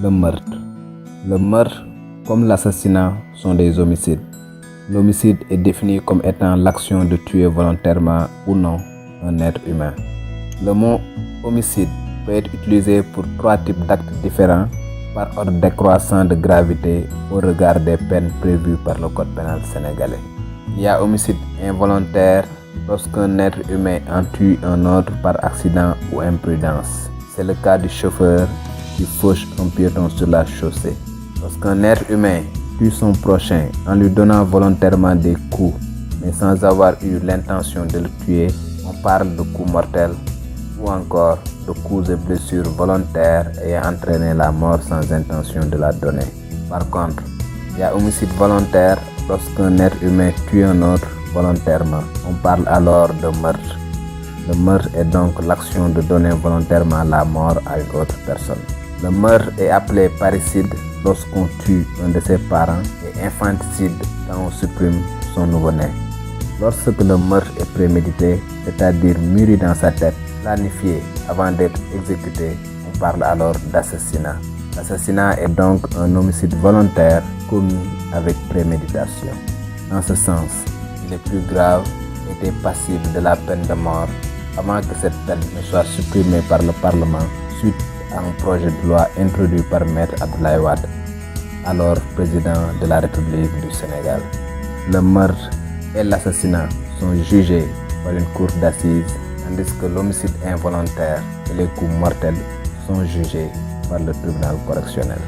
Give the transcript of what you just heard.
Le meurtre. Le meurtre, comme l'assassinat, sont des homicides. L'homicide est défini comme étant l'action de tuer volontairement ou non un être humain. Le mot homicide peut être utilisé pour 3 types d'actes différents par ordre décroissant de gravité au regard des peines prévues par le Code pénal sénégalais. Il y a homicide involontaire lorsqu'un être humain en tue un autre par accident ou imprudence. C'est le cas du chauffeur qui fauche un piéton sur la chaussée. Lorsqu'un être humain tue son prochain en lui donnant volontairement des coups, mais sans avoir eu l'intention de le tuer, on parle de coup mortel ou encore de coups et blessures volontaires ayant entraîné la mort sans intention de la donner. Par contre, il y a homicide volontaire lorsqu'un être humain tue un autre volontairement. On parle alors de meurtre. Le meurtre est donc l'action de donner volontairement la mort à une autre personne. Le meurtre est appelé parricide lorsqu'on tue un de ses parents et infanticide quand on supprime son nouveau-né. Lorsque le meurtre est prémédité, c'est-à-dire mûri dans sa tête, planifié avant d'être exécuté, on parle alors d'assassinat. L'assassinat est donc un homicide volontaire commis avec préméditation. En ce sens, il est plus grave et est passible de la peine de mort avant que cette peine ne soit supprimée par le Parlement suite à un projet de loi introduit par Maître Abdoulaye Wade, alors président de la République du Sénégal. Le meurtre et l'assassinat sont jugés par une cour d'assises, tandis que l'homicide involontaire et les coups mortels sont jugés par le tribunal correctionnel.